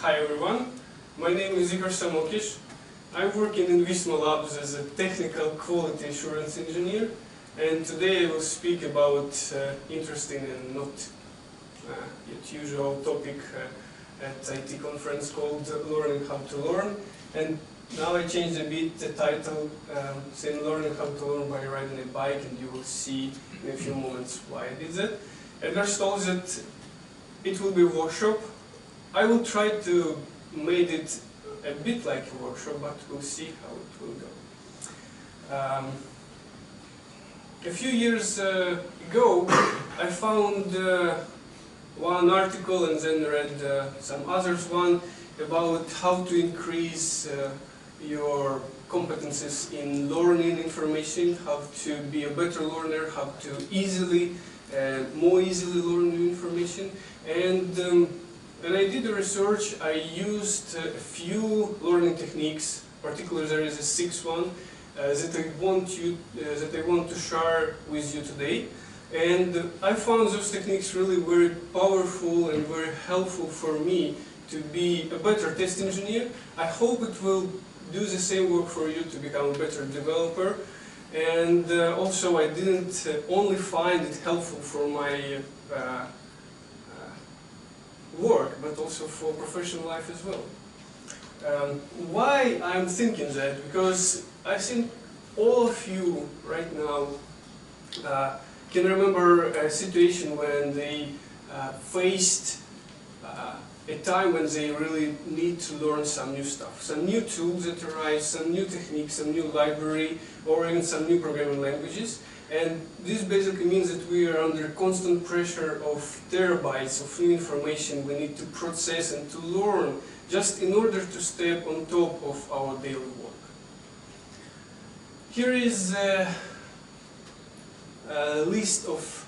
Hi everyone, my name is Igor Samokic. I work in Visma Labs as a technical quality assurance engineer, and today I will speak about interesting and not yet usual topic at IT conference called Learning How to Learn. And now I changed a bit the title, saying Learning How to Learn by Riding a Bike, and you will see in a few moments why I did that. Edgar told that it will be a workshop. I will try to make it a bit like a workshop, but we'll see how it will go. A few years ago, I found one article and then read some others one about how to increase your competences in learning information, how to be a better learner, how to more easily learn new information. And when I did the research, I used a few learning techniques. Particularly, there is a sixth one that I want to share with you today. And I found those techniques really very powerful and very helpful for me to be a better test engineer. I hope it will do the same work for you to become a better developer. And also, I didn't only find it helpful for my work, but also for professional life as well. Why I'm thinking that? Because I think all of you right now can remember a situation when they faced a time when they really need to learn some new stuff, some new tools that arise, some new techniques, some new library, or even some new programming languages. And this basically means that we are under constant pressure of terabytes of new information we need to process and to learn just in order to stay on top of our daily work. Here is a list of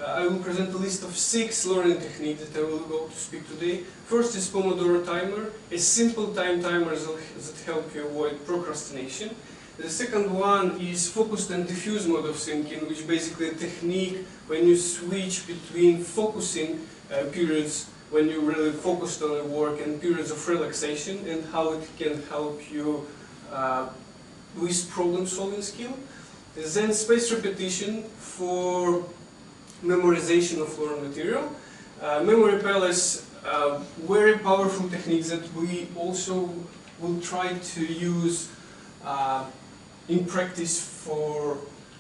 I will present a list of 6 learning techniques that I will go to speak today. First is Pomodoro timer, a simple time timer that help you avoid procrastination. The second one is focused and diffuse mode of thinking, which is basically a technique when you switch between focusing periods when you really focused on your work and periods of relaxation, and how it can help you with problem-solving skill. Then space repetition for memorization of learned material. Memory palace, very powerful techniques that we also will try to use in practice for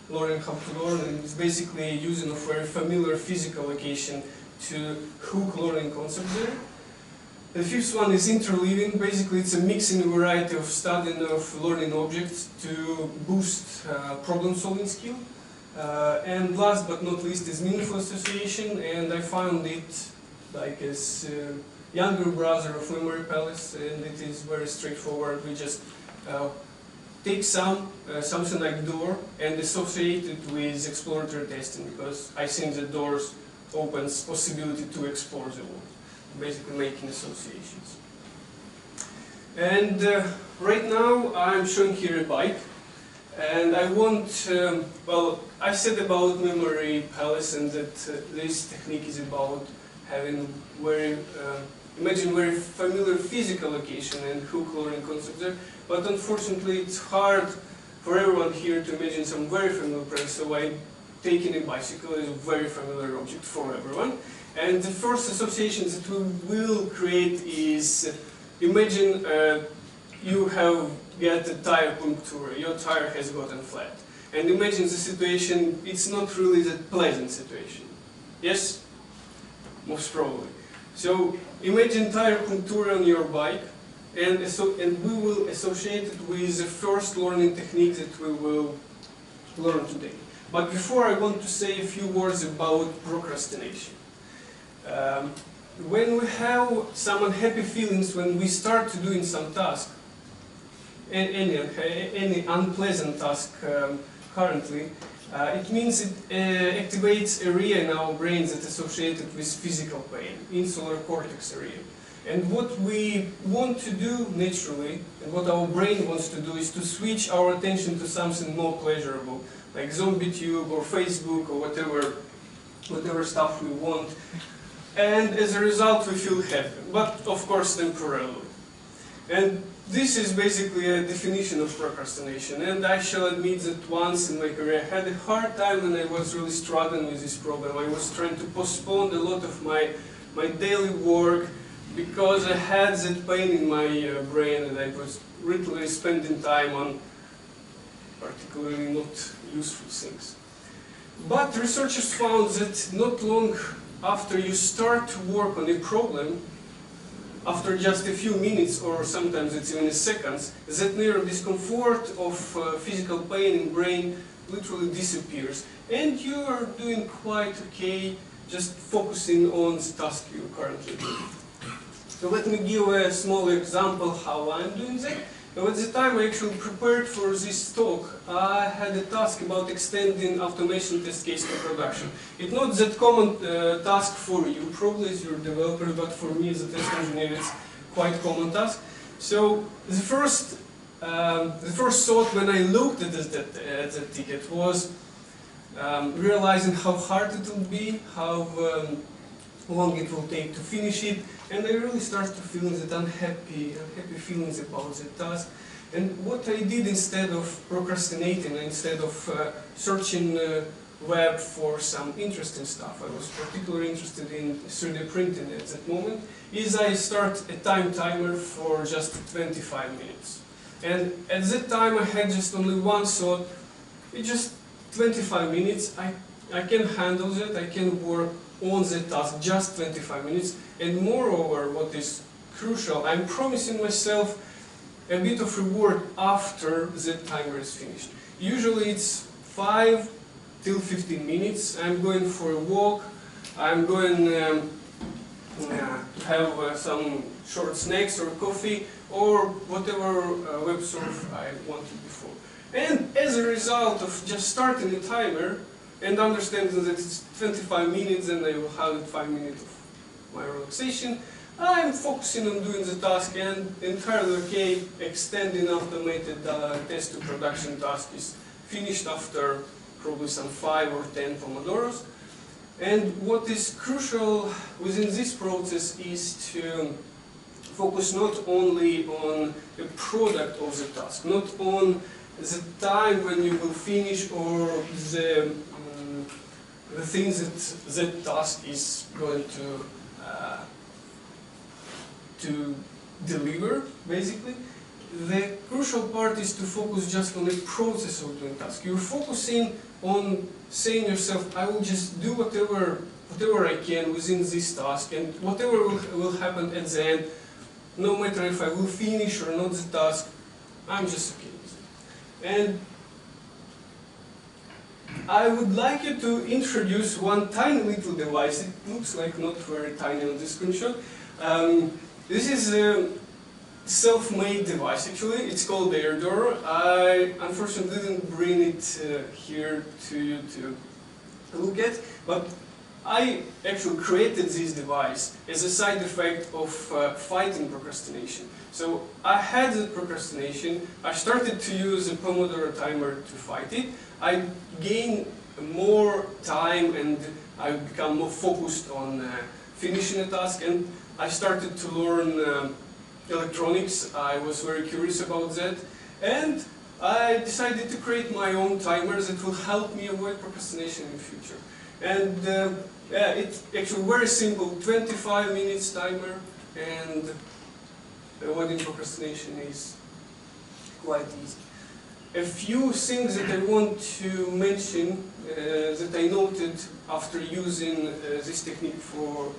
learning how to learn, and it's basically using a very familiar physical location to hook learning concepts there. The fifth one is interleaving. Basically, it's a mixing variety of studying of learning objects to boost problem-solving skill. And last but not least is meaningful association, and I found it like as younger brother of memory palace, and it is very straightforward. We just take something like door and associate it with exploratory testing, because I think that doors opens possibility to explore the world, basically making associations. And right now I'm showing here a bike. And I want, well, I said about memory palace and that this technique is about having imagine very familiar physical location and hook learning concepts there. But unfortunately, it's hard for everyone here to imagine some very familiar place. So I'm taking a bicycle as a very familiar object for everyone. And the first association that we will create is, imagine you have get a tire puncture, your tire has gotten flat. And imagine the situation, it's not really that pleasant situation. Yes? Most probably. So imagine tire puncture on your bike, and we will associate it with the first learning technique that we will learn today. But before, I want to say a few words about procrastination. When we have some unhappy feelings when we start to doing some task, any unpleasant task currently, it means it activates area in our brains that is associated with physical pain, insular cortex area. And what we want to do naturally, and what our brain wants to do, is to switch our attention to something more pleasurable, like ZombieTube or Facebook or whatever stuff we want. and as a result we feel happy, but of course temporarily. And this is basically a definition of procrastination, and I shall admit that once in my career I had a hard time when I was really struggling with this problem. I was trying to postpone a lot of my daily work because I had that pain in my brain, and I was literally spending time on particularly not useful things. But researchers found that not long after you start to work on a problem, after just a few minutes or sometimes it's even seconds, that near discomfort of physical pain in brain literally disappears, and you are doing quite okay just focusing on the task you currently do. So let me give a small example how I'm doing that. At the time I actually prepared for this talk, I had a task about extending automation test case to production. It's not that common task for you, probably as your developer, but for me as a test engineer it's quite common task. So the first thought when I looked at that ticket was realizing how hard it will be, how long it will take to finish it, and I really started to feel that unhappy feelings about the task. And what I did instead of procrastinating, instead of searching web for some interesting stuff, I was particularly interested in 3D printing at that moment, is I start a time timer for just 25 minutes. And at that time I had just only one thought, it's just 25 minutes, I can handle that, I can work on the task just 25 minutes, and moreover, what is crucial, I'm promising myself a bit of reward after the timer is finished. Usually it's 5 till 15 minutes, I'm going for a walk, I'm going to have some short snacks or coffee, or whatever web surf I wanted before. And as a result of just starting the timer, and understanding that it's 25 minutes and I will have 5 minutes of my relaxation, I'm focusing on doing the task and entirely okay. Extending automated test to production task is finished after probably some 5 or 10 Pomodoros. And what is crucial within this process is to focus not only on the product of the task, not on the time when you will finish or the things that task is going to deliver, basically. The crucial part is to focus just on the process of doing task. You're focusing on saying yourself, I will just do whatever I can within this task, and whatever will happen at the end, no matter if I will finish or not the task, I'm just okay with it. And I would like you to introduce one tiny little device. It looks like not very tiny on this screenshot. This is a self-made device actually. It's called the air door. I unfortunately didn't bring it here to you to look at, but I actually created this device as a side effect of fighting procrastination. So I had the procrastination, I started to use a Pomodoro timer to fight it, I gained more time and I become more focused on finishing a task, and I started to learn electronics. I was very curious about that, and I decided to create my own timer that will help me avoid procrastination in the future. And yeah, it's actually very simple, 25 minutes timer, and avoiding procrastination is quite easy. A few things that I want to mention that I noted after using this technique for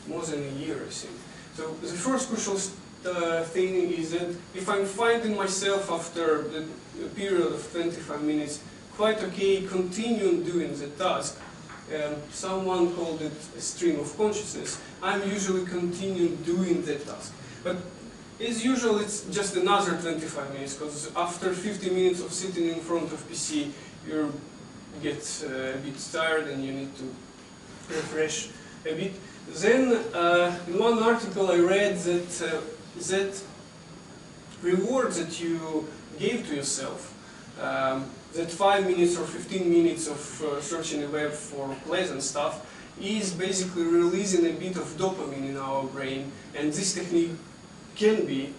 more than a year, I think. So the first crucial thing is that if I'm finding myself after the period of 25 minutes quite okay, continue doing the task, someone called it a stream of consciousness, I'm usually continuing doing the task. But as usual, it's just another 25 minutes, because after 50 minutes of sitting in front of PC, you get a bit tired and you need to refresh a bit. Then, in one article I read that that reward that you gave to yourself, that 5 minutes or 15 minutes of searching the web for pleasant stuff, is basically releasing a bit of dopamine in our brain, and this technique can be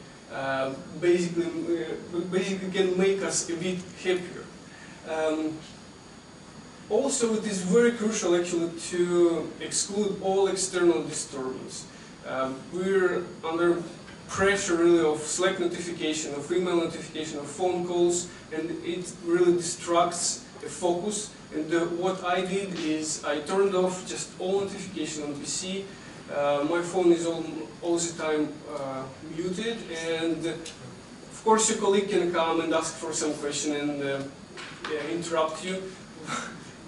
basically can make us a bit happier. Also, it is very crucial actually to exclude all external disturbance. We're under pressure really of Slack notification, of email notification, of phone calls, and it really distracts the focus. And what I did is I turned off just all notification on PC. My phone is all the time muted, and of course your colleague can come and ask for some question and interrupt you.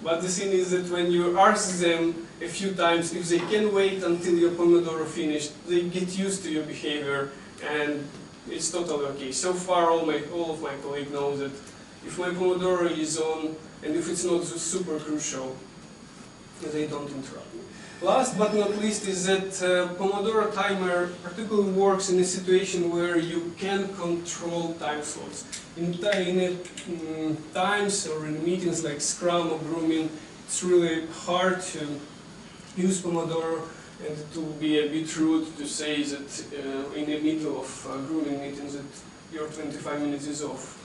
But the thing is that when you ask them a few times if they can wait until your Pomodoro finished, they get used to your behavior, and it's totally okay. So far, all of my colleagues know that if my Pomodoro is on, and if it's not super crucial, they don't interrupt me. Last but not least is that Pomodoro timer particularly works in a situation where you can control time slots. In times or in meetings like Scrum or grooming, it's really hard to use Pomodoro, and it will be a bit rude to say that in the middle of grooming meetings that your 25 minutes is off.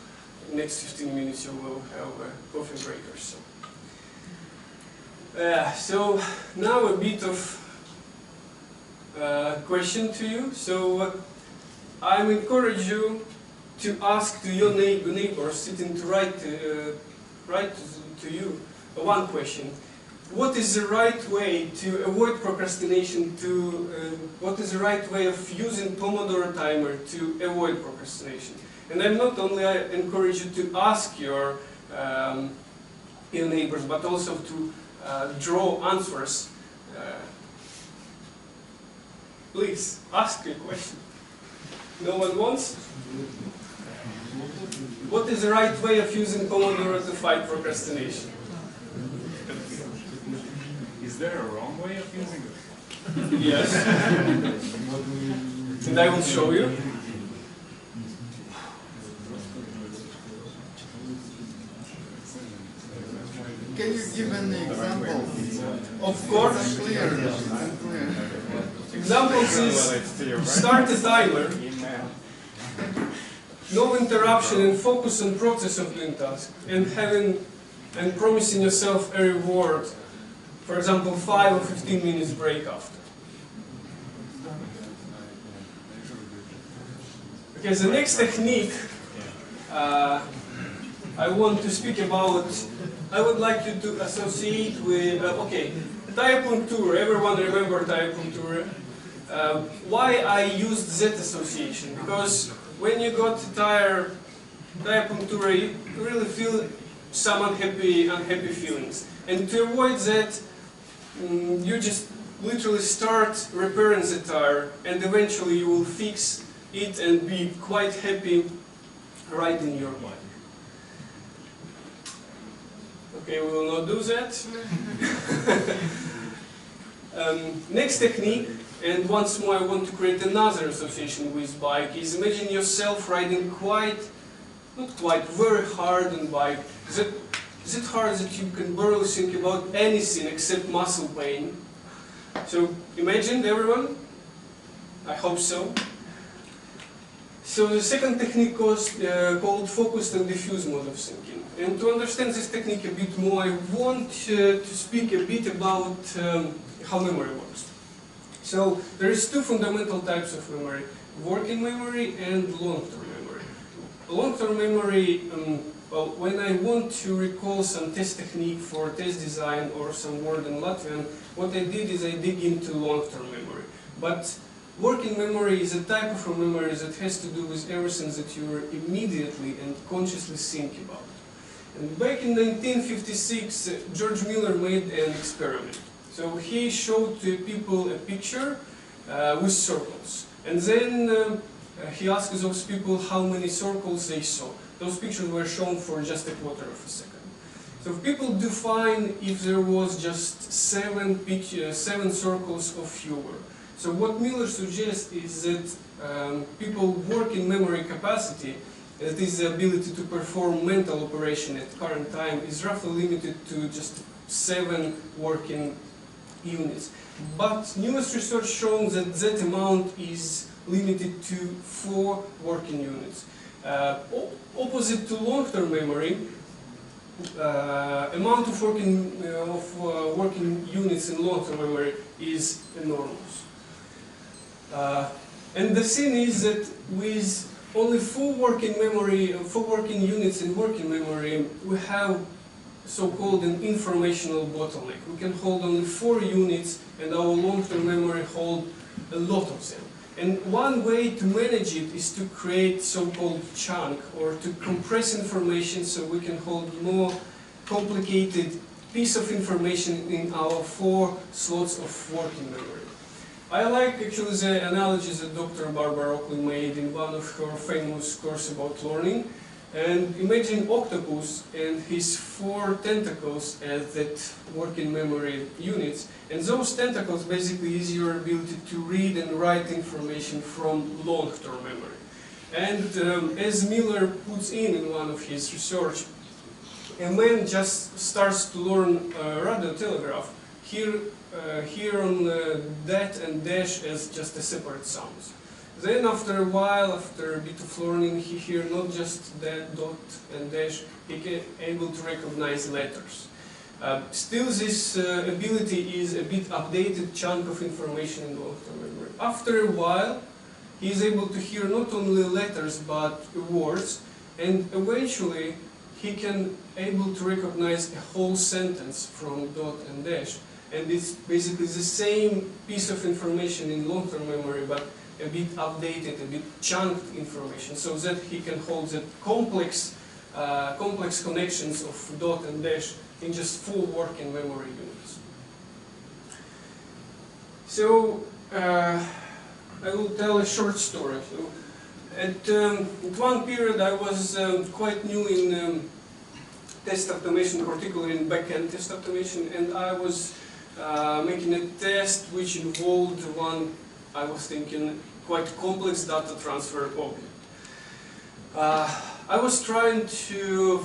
Next 15 minutes you will have a coffee break or so. So now a bit of question to you. So I encourage you to ask to your neighbors sitting to right to you one question. What is the right way to avoid procrastination? What is the right way of using Pomodoro timer to avoid procrastination? And I'm not only encourage you to ask your neighbors, but also to draw answers. Please ask a question. No one wants? What is the right way of using Pomodoro to fight procrastination? Is there a wrong way of using it? Yes. And I will show you. Can you give an example? Of course. Clear. Examples is start a timer, no interruption, and focus on process of doing task, and promising yourself a reward. For example, 5 or 15 minutes break after. Okay, the next technique I want to speak about, I would like you to associate with, okay, tire puncture. Everyone remember tire puncture? Why I used that association? Because when you got tire puncture, you really feel some unhappy feelings. And to avoid that, you just literally start repairing the tire, and eventually you will fix it and be quite happy riding your bike. Okay, we will not do that. Next technique, and once more I want to create another association with bike, is imagine yourself riding very hard on bike. Is it hard that you can barely think about anything except muscle pain? So imagine everyone. I hope so. So the second technique was called focused and diffuse mode of thinking. And to understand this technique a bit more, I want to speak a bit about how memory works. So there is two fundamental types of memory: working memory and long-term memory. Long-term memory, well, when I want to recall some test technique for test design or some word in Latvian, what I did is I dig into long-term memory. But working memory is a type of memory that has to do with everything that you immediately and consciously think about. And back in 1956, George Miller made an experiment. So he showed to people a picture with circles. And then he asked those people how many circles they saw. Those pictures were shown for just a quarter of a second. So people define if there was just seven circles or fewer. So what Miller suggests is that people work in memory capacity, that is the ability to perform mental operation at current time, is roughly limited to just 7 working units. But newest research shows that that amount is limited to 4 working units. Opposite to long-term memory, amount of working units in long-term memory is enormous. And the thing is that with only 4 working units in working memory, we have so-called an informational bottleneck. We can hold only 4 units, and our long-term memory hold a lot of them. And one way to manage it is to create so-called chunk, or to compress information so we can hold more complicated piece of information in our 4 slots of working memory. I like actually the analogy that Dr. Barbara Oakley made in one of her famous courses about learning. And imagine octopus and his 4 tentacles as that working memory units. And those tentacles basically is your ability to read and write information from long-term memory. And as Miller puts in one of his research, a man just starts to learn radio telegraph. Here on that and dash as just a separate sounds. Then after a while, after a bit of learning, he hears not just that dot and dash, he can able to recognize letters. Still this ability is a bit updated chunk of information in long-term memory. After a while, he is able to hear not only letters but words, and eventually he can able to recognize a whole sentence from dot and dash. And it's basically the same piece of information in long-term memory, but a bit updated, a bit chunked information, so that he can hold the complex connections of dot and dash in just 4 working memory units. So I will tell a short story. So, at one period I was quite new in test automation, particularly in back-end test automation, and I was making a test which involved one, I was thinking, quite complex data transfer object. I was trying to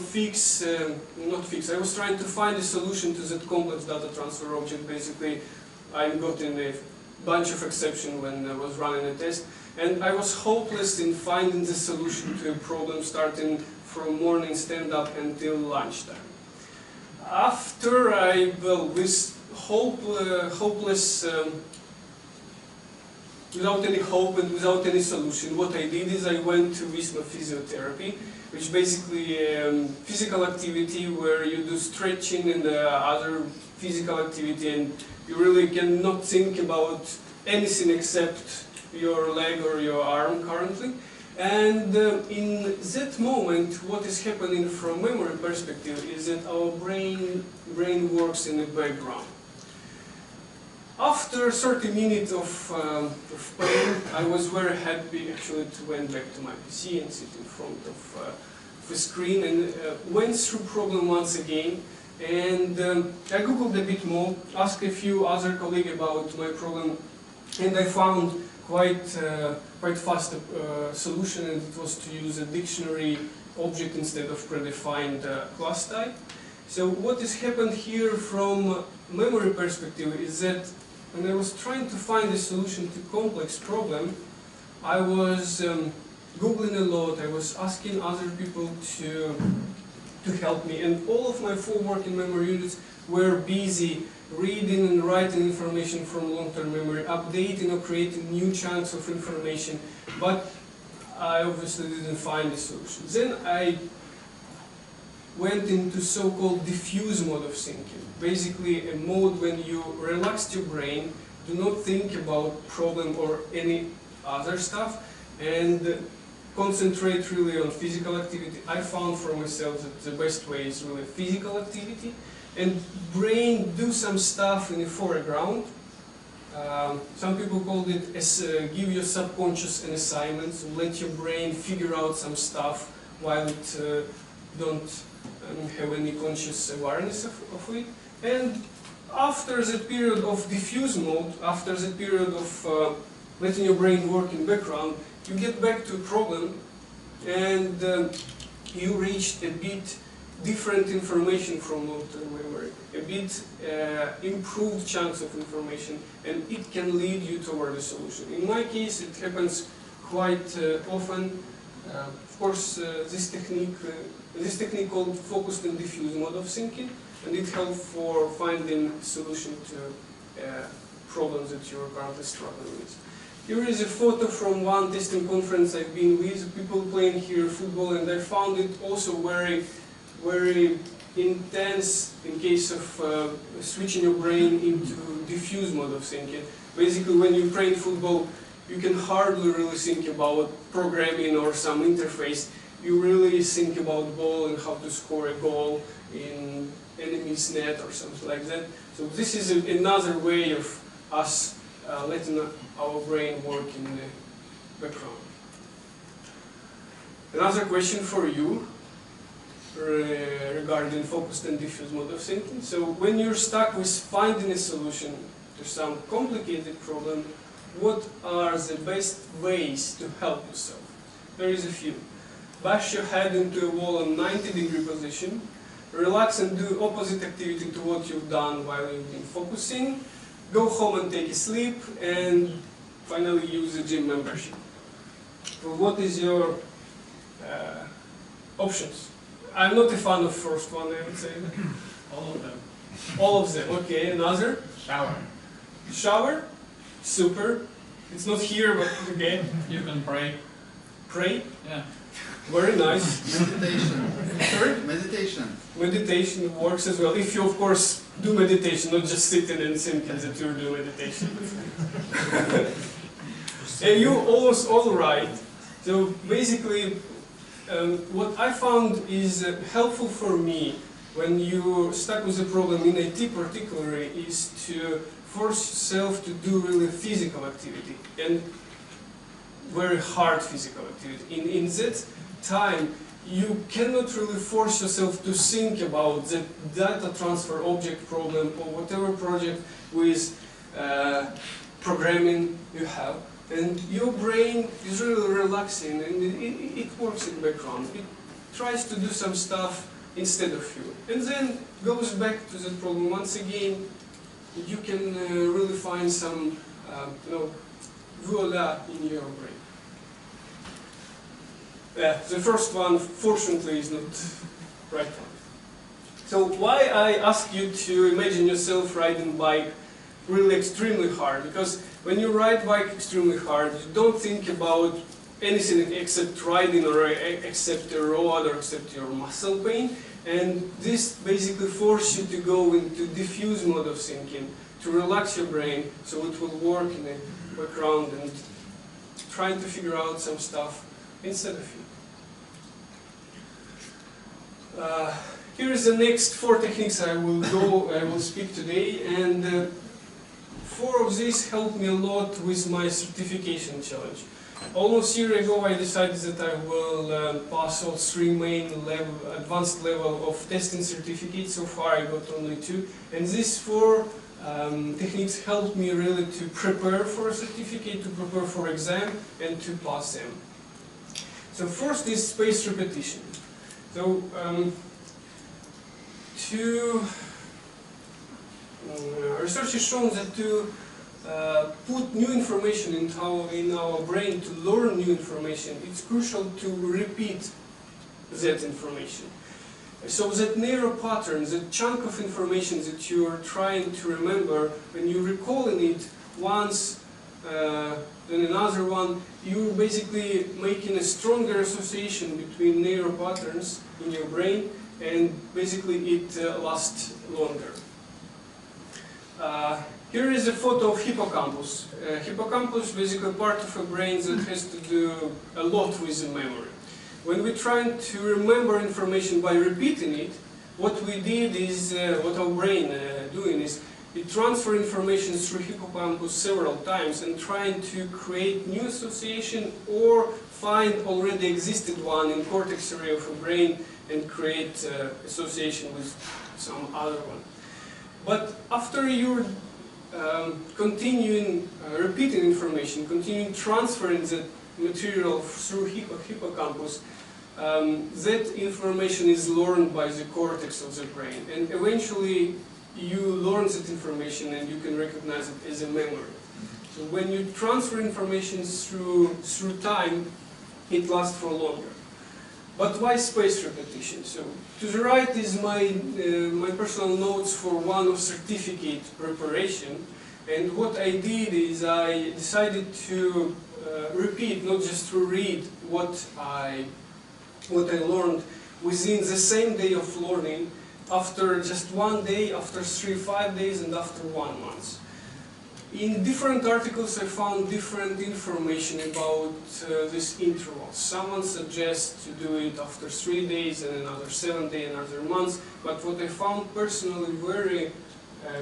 I was trying to find a solution to that complex data transfer object. Basically, I got in a bunch of exceptions when I was running a test, and I was hopeless in finding the solution to a problem starting from morning stand-up until lunchtime. After with hopeless, without any hope and without any solution, what I did is I went to Visma physiotherapy, which basically physical activity where you do stretching and other physical activity, and you really cannot think about anything except your leg or your arm currently. And in that moment, what is happening from memory perspective is that our brain works in the background. After 30 minutes of pain, I was very happy actually to went back to my PC and sit in front of the screen and went through problem once again. And I googled a bit more, asked a few other colleagues about my problem, and I found quite fast solution, and it was to use a dictionary object instead of predefined class type. So what has happened here from memory perspective is that when I was trying to find a solution to complex problem, I was Googling a lot, I was asking other people to help me, and all of my 4 working memory units were busy reading and writing information from long-term memory, updating or creating new chunks of information, but I obviously didn't find a solution. Then I went into so-called diffuse mode of thinking. Basically a mode when you relaxed your brain, do not think about problem or any other stuff, and concentrate really on physical activity. I found for myself that the best way is really physical activity, and brain do some stuff in the foreground. Some people called it as give your subconscious an assignment, so let your brain figure out some stuff while it don't have any conscious awareness of it. And after the period of diffuse mode, after the period of letting your brain work in background, you get back to a problem, and you reached a bit different information from long-term memory, a bit improved chunks of information, and it can lead you toward a solution. In my case, it happens quite often. Of course, this technique called focused and diffuse mode of thinking, and it helps for finding a solution to problems that you're currently struggling with. Here is a photo from one testing conference I've been with, people playing here football, and I found it also very intense in case of switching your brain into diffuse mode of thinking. Basically, when you play football, you can hardly really think about programming or some interface. You really think about ball and how to score a goal in enemy's net or something like that. So this is another way of us letting our brain work in the background. Another question for you regarding focused and diffuse mode of thinking. So when you're stuck with finding a solution to some complicated problem, what are the best ways to help yourself? There is a few. Bash your head into a wall in 90-degree position, relax and do opposite activity to what you've done while you've been focusing, go home and take a sleep, and finally use a gym membership. So what is your options? I'm not a fan of first one, I would say. All of them. All of them, okay. Another? Shower. Shower? Super. It's not here, but okay. You can pray. Pray? Yeah. Very nice. Meditation. Sorry? Meditation. Meditation works as well. If you, of course, do meditation, not just sitting and thinking that you're doing meditation. And you almost all right. So basically, what I found is helpful for me when you're stuck with a problem in IT particularly is to force yourself to do really physical activity and very hard physical activity. In that time, you cannot really force yourself to think about the data transfer object problem or whatever project with programming you have. And your brain is really relaxing and it works in the background. It tries to do some stuff instead of you. And then goes back to that problem once again. You can really find some voila in your brain. The first one, fortunately, is not right one. So why I ask you to imagine yourself riding bike really extremely hard? Because when you ride bike extremely hard, you don't think about anything except riding or except the road or except your muscle pain. And this basically forces you to go into diffuse mode of thinking, to relax your brain so it will work in the background and trying to figure out some stuff instead of you. Here is the next 4 techniques I will speak today, and 4 of these helped me a lot with my certification challenge. Almost a year ago I decided that I will pass all 3 main advanced level of testing certificates. So far I got only 2, and these 4 techniques helped me really to prepare for a certificate, to prepare for exam, and to pass them. So first is spaced repetition. So research has shown that to put new information in our brain, to learn new information, it's crucial to repeat that information. So that narrow pattern, that chunk of information that you are trying to remember, when you recalling it once, then another one, you're basically making a stronger association between narrow patterns in your brain, and basically it lasts longer. Here is a photo of hippocampus. Hippocampus is basically part of a brain that has to do a lot with the memory. When we're trying to remember information by repeating it, what we did is, what our brain doing is, it transfers information through hippocampus several times and trying to create new association or find already existed one in cortex area of a brain and create association with some other one. But after you're continuing repeating information, continuing transferring the material through hippocampus, that information is learned by the cortex of the brain, and eventually you learn that information and you can recognize it as a memory. So when you transfer information through time, it lasts for longer. But why spaced repetition? So to the right is my personal notes for one of certificate preparation, and what I did is I decided to repeat, not just to read what I learned within the same day of learning, after just 1 day, after 5 days, and after 1 month. In different articles I found different information about this interval. Someone suggests to do it after 3 days and another 7 days, another month, but what I found personally very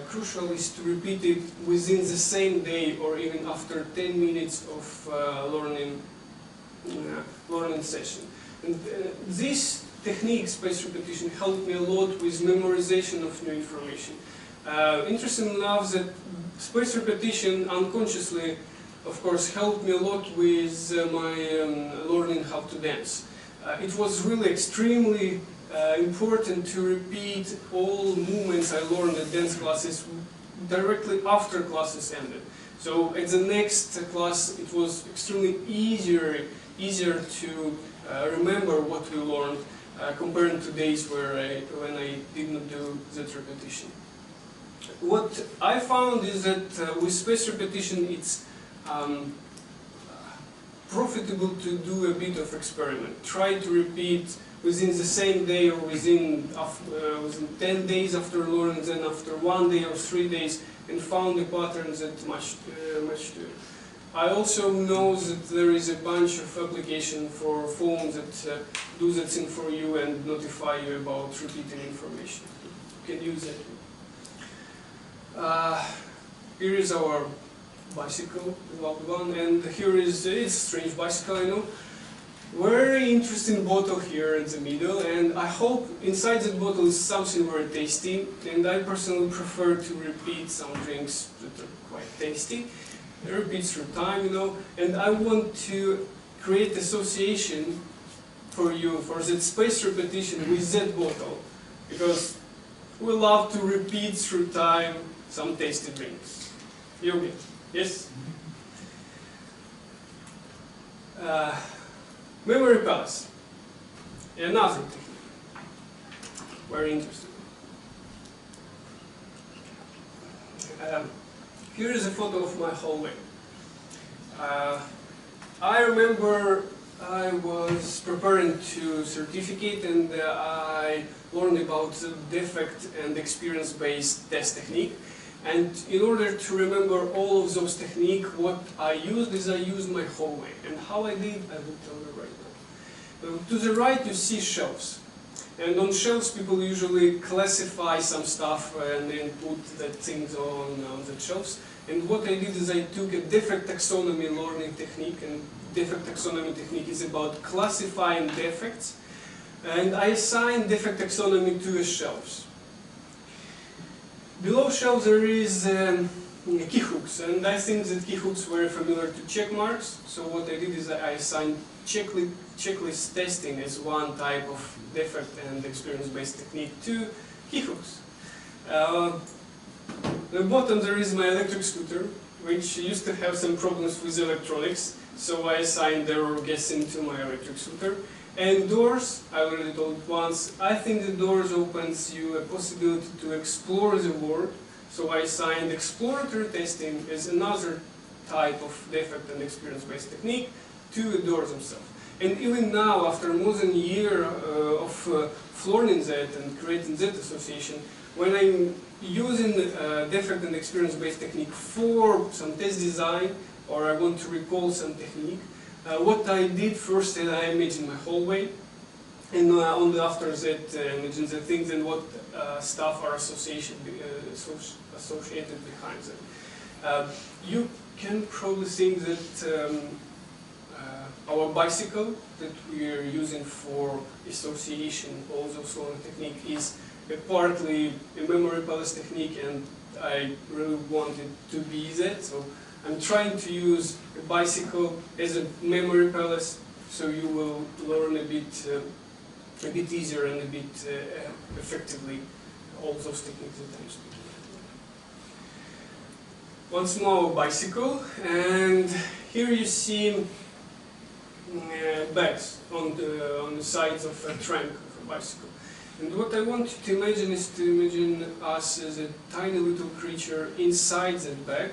crucial is to repeat it within the same day or even after 10 minutes of learning session. And this technique, spaced repetition, helped me a lot with memorization of new information. Interesting enough that spaced repetition unconsciously, of course, helped me a lot with my learning how to dance. It was really extremely important to repeat all movements I learned at dance classes directly after classes ended. So at the next class it was extremely easier to remember what we learned compared to days when I did not do that repetition. What I found is that with spaced repetition it's profitable to do a bit of experiment. Try to repeat within the same day or within 10 days after learning, then after 1 day or 3 days, and found the patterns that much to it. I also know that there is a bunch of applications for phones that do that thing for you and notify you about repeating information. You can use that. Here is our bicycle, the lovely one, and here is a strange bicycle, I know. Very interesting bottle here in the middle, and I hope inside that bottle is something very tasty, and I personally prefer to repeat some drinks that are quite tasty. Repeat through time, and I want to create association for you for that spaced repetition with that bottle, because we love to repeat through time some tasty drinks. Yogi, yes? Memory palace, another technique, very interesting. Here is a photo of my hallway. I remember I was preparing to certificate and I learned about the defect and experience-based test technique. And in order to remember all of those techniques, what I used is I used my hallway. And how I did, I will tell you right now. To the right you see shelves. And on shelves people usually classify some stuff and then put that things on the shelves. And what I did is I took a defect taxonomy learning technique, and defect taxonomy technique is about classifying defects. And I assigned defect taxonomy to the shelves. Below shelves there is key hooks, and I think that key hooks were familiar to check marks. So what I did is I assigned checklist testing as one type of defect and experience-based technique to key hooks. At the bottom there is my electric scooter, which used to have some problems with electronics, so I assigned error guessing to my electric scooter. And doors, I already told once, I think the doors opens you a possibility to explore the world, so I assigned exploratory testing as another type of defect and experience-based technique to the doors themselves. And even now, after more than a year of learning that and creating that association, when I'm using defect and experience-based technique for some test design, or I want to recall some technique, what I did first is I imagined my hallway, and only after that imagine the things and what stuff are associated behind them. You can probably think that our bicycle that we are using for association, all those learning technique, is partly a memory palace technique, and I really wanted to be that. So I'm trying to use a bicycle as a memory palace so you will learn a bit easier and a bit effectively all those techniques that I'm speaking. Once more, bicycle, and here you see bags on the sides of a trunk of a bicycle. And what I want you to imagine is to imagine us as a tiny little creature inside that bag.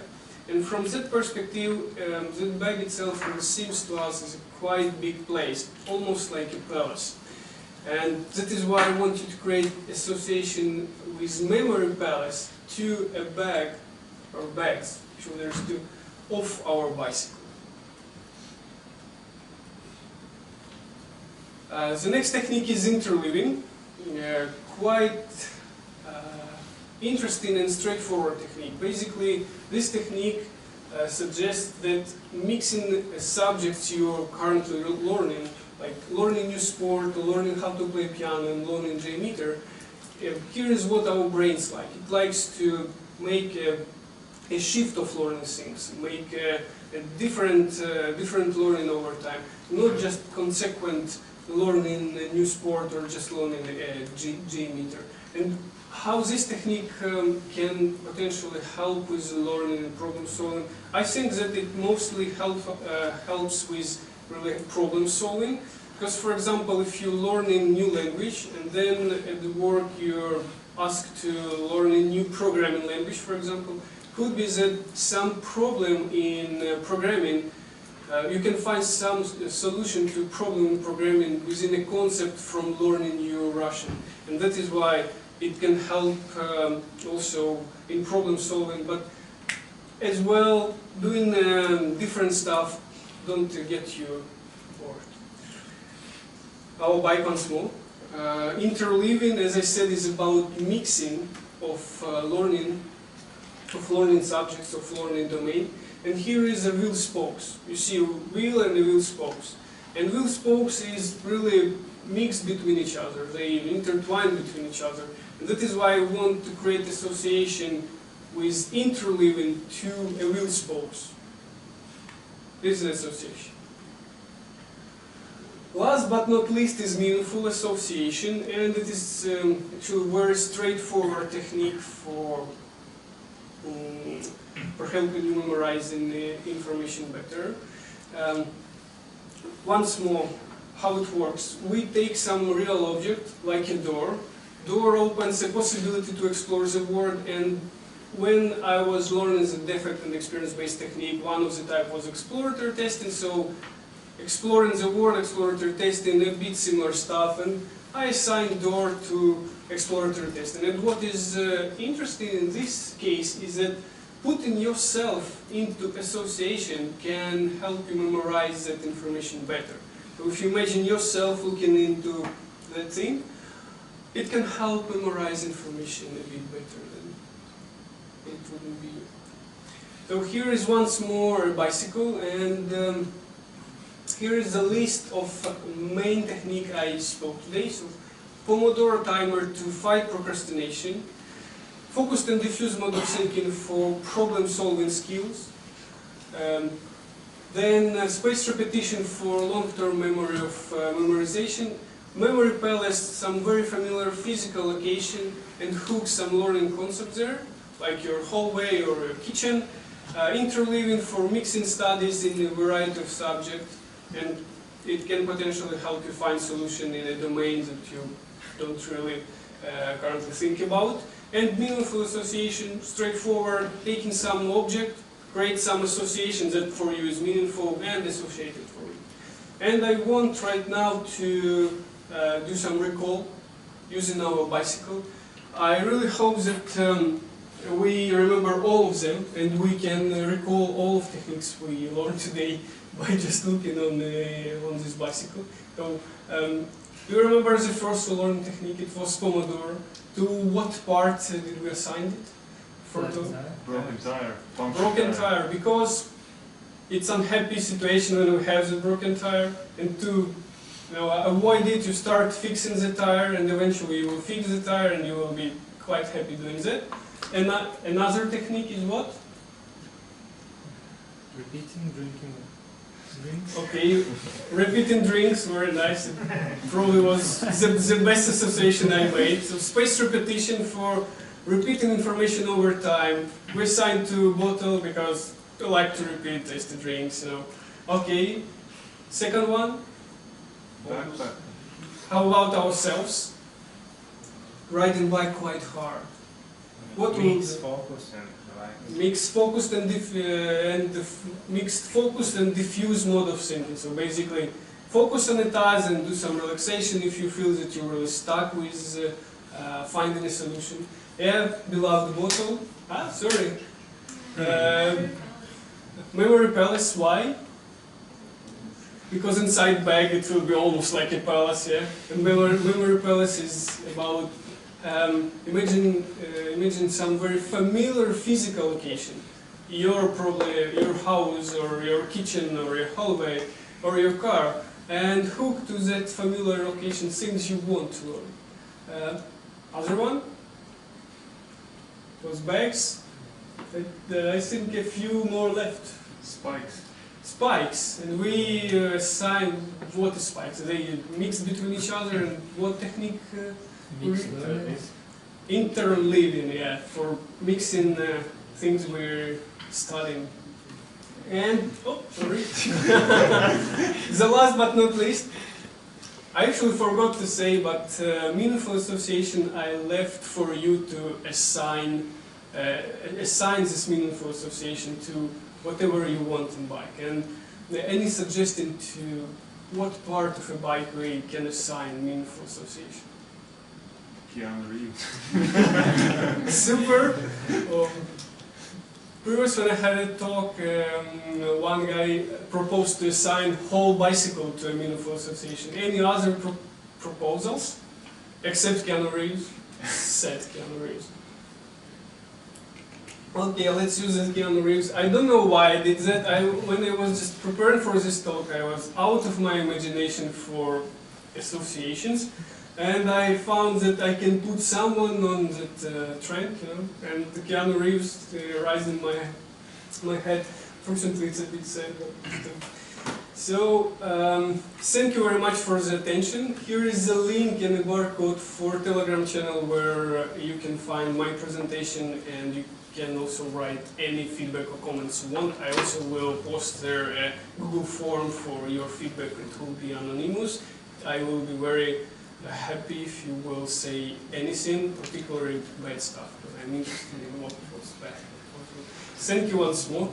And from that perspective, that bag itself seems to us as a quite big place, almost like a palace. And that is why I want you to create association with memory palace to a bag, or bags, actually there's two, of our bicycle. The next technique is interleaving. Quite interesting and straightforward technique. Basically, this technique suggests that mixing subjects you're currently learning, like learning new sport, or learning how to play piano, and learning J meter, here is what our brains like. It likes to make a shift of learning things, make a different learning over time, not just consequent learning a new sport or just learning a J meter. And how this technique can potentially help with learning and problem solving, I think that it mostly helps with really problem solving. Because, for example, if you learn a new language and then at the work you're asked to learn a new programming language, for example, could be that some problem in programming, you can find some solution to problem in programming within a concept from learning new Russian. And that is why it can help also in problem solving, but as well doing different stuff don't get you bored. Our bike once more. Interleaving, as I said, is about mixing of learning subjects, of learning domain. And here is a wheel spokes. You see a wheel and a wheel spokes. And wheel spokes is really mixed between each other. They intertwine between each other. And that is why I want to create association with interleaving to a wheel spokes. This is an association. Last but not least is meaningful association, and it is actually a very straightforward technique for helping you memorizing the information better. Once more, how it works. We take some real object, like a door. Door opens a possibility to explore the world, and when I was learning the defect and experience-based technique, one of the type was exploratory testing, so exploring the world, exploratory testing, a bit similar stuff, and I assigned door to exploratory testing. And what is interesting in this case is that putting yourself into association can help you memorize that information better. So if you imagine yourself looking into that thing, it can help memorize information a bit better than it wouldn't be. So here is once more a bicycle, and here is the list of main technique I spoke today. So Pomodoro timer to fight procrastination, focused and diffuse mode of thinking for problem-solving skills, then spaced repetition for long-term memory of memorization, memory palace, some very familiar physical location, and hook some learning concepts there, like your hallway or your kitchen, interleaving for mixing studies in a variety of subjects, and it can potentially help you find solution in a domain that you don't really currently think about. And meaningful association, straightforward, taking some object, create some association that for you is meaningful and associated for you. And I want right now to do some recall using our bicycle. I really hope that we remember all of them and we can recall all of the techniques we learned today by just looking on this bicycle. So, do you remember the first learning technique? It was Pomodoro. To what part did we assign it? Broken tire. Broken tire, because it's unhappy situation when we have the broken tire, and to avoid it, you start fixing the tire, and eventually you will fix the tire, and you will be quite happy doing that. And another technique is what? Repeating, drinking. Okay, repeating drinks, very nice. It probably was the best association I made. So spaced repetition for repeating information over time. We assigned to bottle because we like to repeat tasty drinks, you know. Okay, second one. Backpack. How about ourselves? Riding bike quite hard. What Mix, will focus, and relax. mixed focused and mixed focused and diffuse mode of thinking. So basically, focus on a task and do some relaxation if you feel that you're really stuck with finding a solution. Yeah, beloved bottle. Sorry. Memory palace. Why? Because inside bag it will be almost like a palace, yeah. And memory palace is about imagine some very familiar physical location. Probably your house or your kitchen or your hallway or your car, and hook to that familiar location things you want to learn. Other one? Those bags. I think a few more left. Spikes. Spikes, and we assign what is spikes. They mix between each other, and what technique? Interleaving, yeah, for mixing things we're studying. And sorry, the last but not least, I actually forgot to say, but meaningful association I left for you to assign this meaningful association to whatever you want in bike. And any suggestion to what part of a bike we can assign meaningful association? Keanu Reeves. Super. Previous when I had a talk, one guy proposed to assign whole bicycle to a meaningful association. Any other proposals? Except Keanu Reeves? Said Keanu Reeves. Okay, let's use this Keanu Reeves. I don't know why I did that. When I was just preparing for this talk, I was out of my imagination for associations, and I found that I can put someone on that trend, you know, and the Keanu Reeves rising my head. Fortunately, it's a bit sad. So, thank you very much for the attention. Here is the link and the barcode for Telegram channel where you can find my presentation, and you can also write any feedback or comments you want. I also will post there a Google form for your feedback. It will be anonymous. I will be very happy if you will say anything, particularly bad stuff, because I'm interested in what was bad. Thank you once more.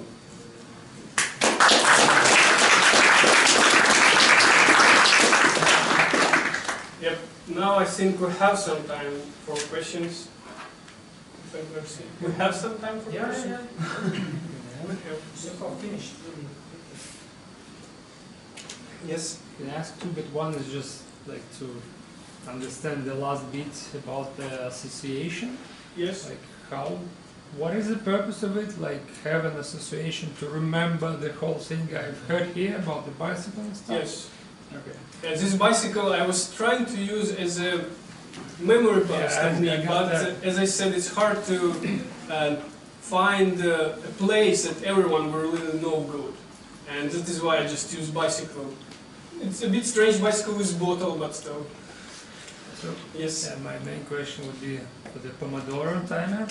Yep, now I think we have some time for questions. We have some time for questions? So finished. Yes? Can I ask two, but one is just like to understand the last bit about the association. Yes? Like what is the purpose of it? Like have an association to remember the whole thing I've heard here about the bicycle and stuff? Yes. Okay. Yeah, this bicycle I was trying to use as a memory palace technique, but as I said, it's hard to find a place that everyone will really know good. And that is why I just use bicycle. It's a bit strange, bicycle with bottle, but still. So, yes. my main question would be for the Pomodoro timer.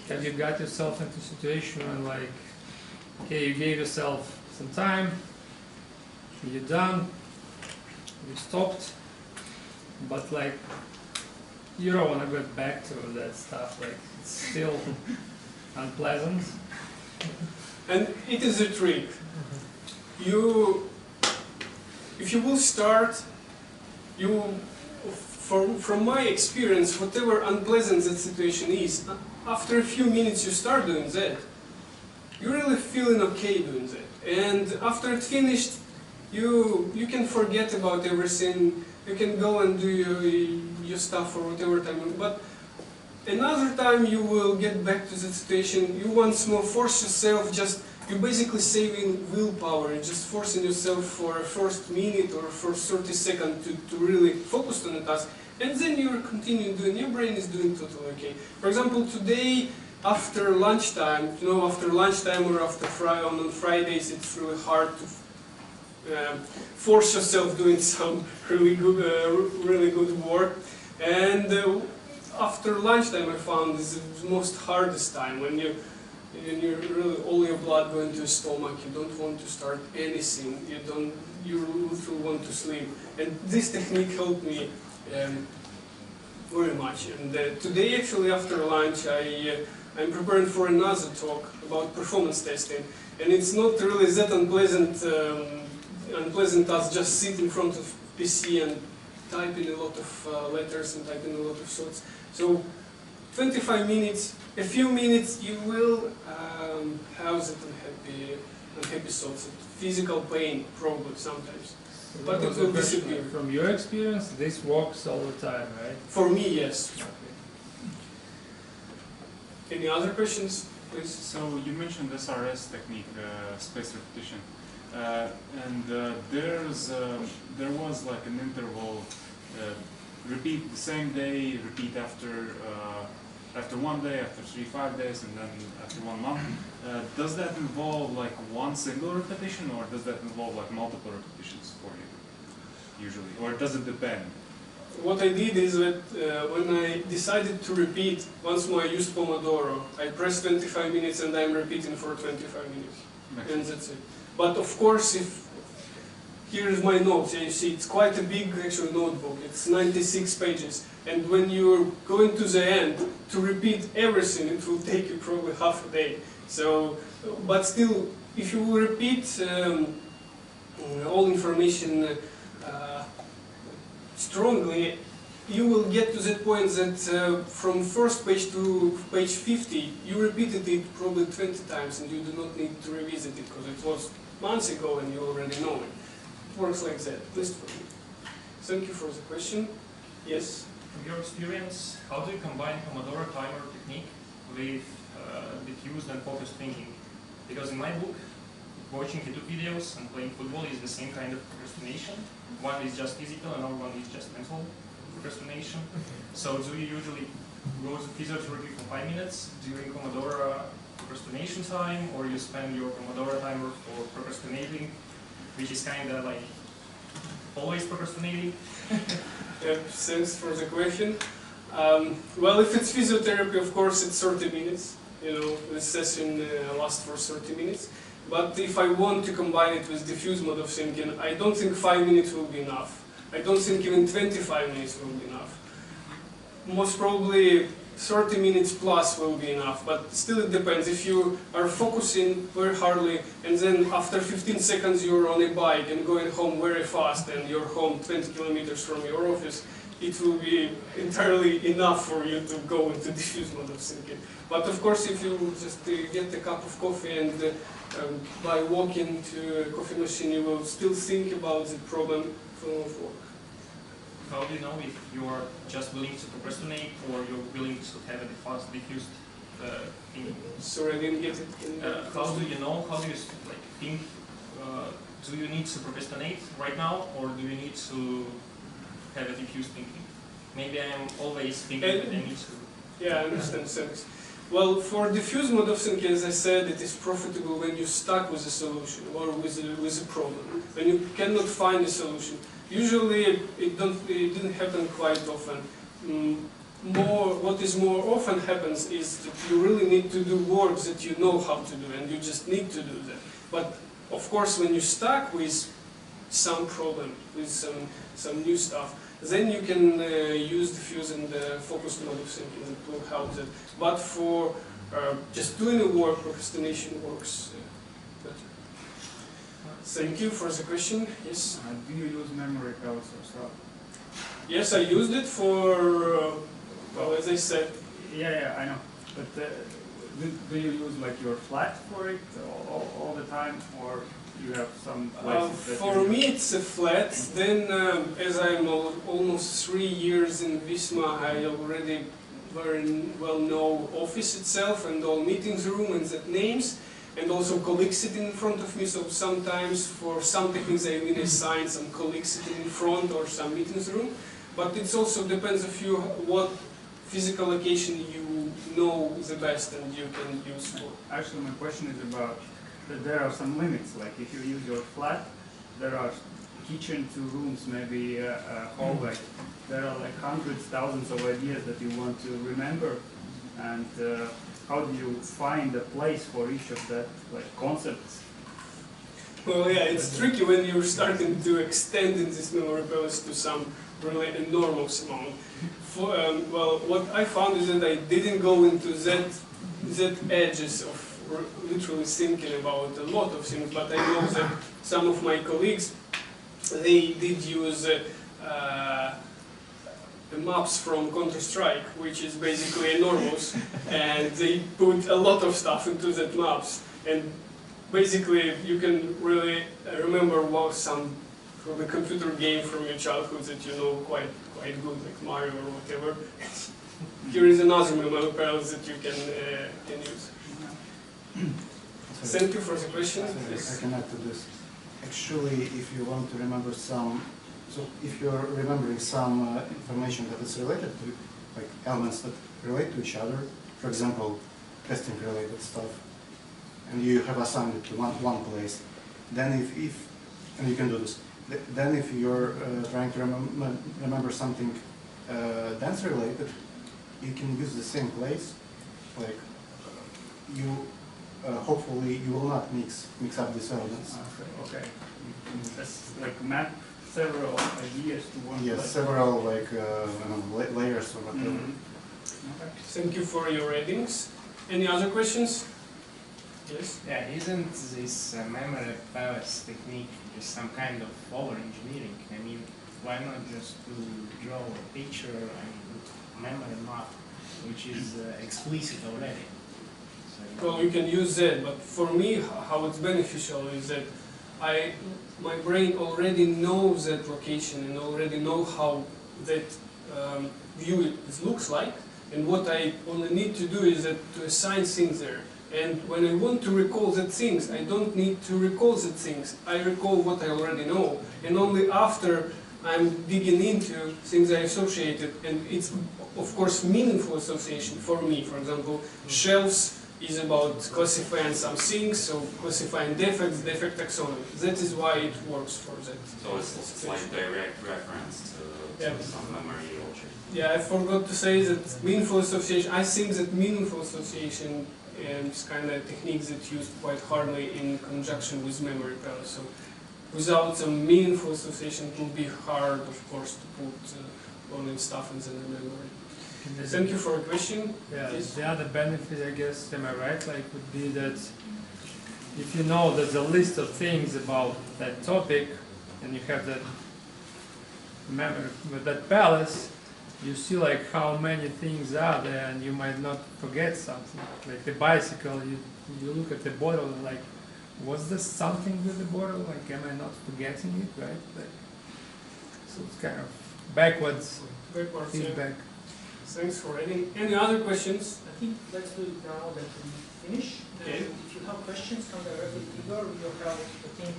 Have you got yourself into a situation when, like, okay, you gave yourself some time, you're done, you stopped, but like you don't want to go back to that stuff, like it's still unpleasant. And it is a trick. If you will start, from my experience, whatever unpleasant that situation is, after a few minutes you start doing that, you're really feeling okay doing that. And after it's finished, you can forget about everything. You can go and do your stuff for whatever time. But another time you will get back to that situation. You once more force yourself. You're basically saving willpower. You're just forcing yourself for a first minute or for 30 seconds to really focus on the task. And then you're continuing doing. Your brain is doing totally okay. For example, today after lunchtime, or after on Fridays, it's really hard force yourself doing some really good work. And after lunchtime, I found is the most hardest time when you really all your blood going to your stomach. You don't want to start anything. You literally want to sleep. And this technique helped me very much. And today, actually, after lunch, I'm preparing for another talk about performance testing. And it's not really that unpleasant as just sit in front of PC and type in a lot of letters and type in a lot of thoughts. So 25 minutes, a few minutes, you will have that unhappy thoughts, physical pain probably sometimes. So But that it was will a question. disappear. From your experience, this works all the time, right? For me, yes. Okay. Any other questions, please? So you mentioned SRS technique, spaced repetition, and there was like an interval, repeat the same day, repeat after 1 day, after 5 days, and then after 1 month. Does that involve like one single repetition, or does that involve like multiple repetitions for you, usually, or does it depend? What I did is that when I decided to repeat, once more I used Pomodoro. I pressed 25 minutes and I'm repeating for 25 minutes. And that's it. But of course, here is my notes. You see, it's quite a big actual notebook. It's 96 pages. And when you're going to the end, to repeat everything, it will take you probably half a day. So, but still, if you will repeat all information strongly, you will get to that point that from first page to page 50, you repeated it probably 20 times and you do not need to revisit it because it was months ago and you already know it. It works like that, at least for me. Thank you for the question. Yes? From your experience, how do you combine Pomodoro timer technique with diffused and focused thinking? Because in my book, watching YouTube videos and playing football is the same kind of procrastination. One is just physical, another one is just mental procrastination. So do you usually go to physiotherapy for 5 minutes during Pomodoro procrastination time, or you spend your Pomodoro timer for procrastinating, which is kind of like always procrastinating? Thanks for the question. Well, if it's physiotherapy, of course, it's 30 minutes. You know, the session lasts for 30 minutes. But if I want to combine it with diffuse mode of thinking, I don't think 5 minutes will be enough. I don't think even 25 minutes will be enough. Most probably 30 minutes plus will be enough, but still it depends. If you are focusing very hardly and then after 15 seconds you're on a bike and going home very fast and you're home 20 kilometers from your office, it will be entirely enough for you to go into diffuse mode of thinking. But of course, if you just get a cup of coffee and by walking to a coffee machine, you will still think about the problem full of work. How do you know if you are just willing to procrastinate or you're willing to have a fast diffused thinking? Sorry, I didn't get it. How do you know? How do you like think? Do you need to procrastinate right now, or do you need to have a diffused thinking? Maybe I am always thinking that I need to. Yeah, I understand. Thanks. Well, for diffuse mode of thinking, as I said, it is profitable when you're stuck with a solution or with a problem, when you cannot find a solution. Usually, it didn't happen quite often. What is more often happens is that you really need to do work that you know how to do, and you just need to do that. But of course, when you're stuck with some problem, with some new stuff, then you can use diffuse and focused mode of thinking that will help that. But for just doing the work, procrastination works better. Thank you for the question. Yes? Do you use memory codes or so? Yes, I used it for, well, as I said. Yeah, I know. But do you use like your flat for it all the time, or you have some places that For me, it's a flat. Then, as I'm almost 3 years in Visma, I already very well know office itself and all meetings room and that names, and also colleagues sitting in front of me. So sometimes for some techniques, I even assign some colleagues sitting in front or some meetings room. But it also depends of you what physical location you know the best and you can use for. Actually, my question is about that there are some limits. Like if you use your flat, there are kitchen, 2 rooms, maybe a hallway. There are like hundreds, thousands of ideas that you want to remember, and how do you find a place for each of that like concepts? Well, yeah, it's tricky when you're starting to extend in this memory palace to some really enormous amount. Well, what I found is that I didn't go into that edges of literally thinking about a lot of things, but I know that some of my colleagues, they did use the maps from Counter-Strike, which is basically enormous, and they put a lot of stuff into that maps. And basically, you can really remember some from the computer game from your childhood that you know quite good, like Mario or whatever. Here is another memory palace that you can use. Thank you for the question. I can add to this. Actually, if you want to remember some, so if you're remembering some information that is related to, like elements that relate to each other, for example, testing related stuff, and you have assigned it to one place, then and you can do this, then if you're trying to remember something dance related, you can use the same place, like you hopefully you will not mix up these elements. Okay. That's like map several ideas to one Yes, place. several like layers or whatever. Okay. Thank you for your readings. Any other questions? Yes? Yeah, isn't this memory palace technique just some kind of over-engineering? I mean, why not just to draw a picture and memory map, which is explicit already? So, Well, you can use that, but for me, how it's beneficial is that my brain already knows that location and already know how that view looks like, and what I only need to do is that to assign things there. And when I want to recall that things, I don't need to recall that things. I recall what I already know, and only after I'm digging into things I associated, and it's of course meaningful association for me. For example, shelves is about classifying some things, so classifying defects, defect taxonomy. That is why it works for that. So it's like direct reference to some memory object. Yeah, I forgot to say that meaningful association, I think that meaningful association is kind of techniques that used quite hardly in conjunction with memory palace. So without some meaningful association, it will be hard, of course, to put learning stuff in the memory. Thank you for your question. Yeah, Yes. the other benefit, I guess, am I right, like would be that if you know there's a list of things about that topic and you have that memory with that palace, you see like how many things are there and you might not forget something. Like the bicycle, you look at the bottle and like, was there something with the bottle? Like, am I not forgetting it, right? Like, so it's kind of backwards Backwards, yeah. feedback. Thanks for reading. Any other questions? I think let's do it now that we finish. Okay. If you have questions, come directly to Igor. We will have, I think,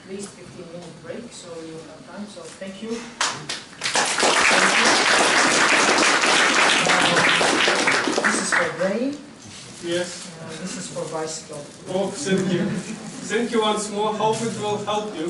at least 15-minute break, so you have time. So thank you. This is for brain. Yes. This is for bicycle. Oh, thank you. Thank you once more. Hope it will help you.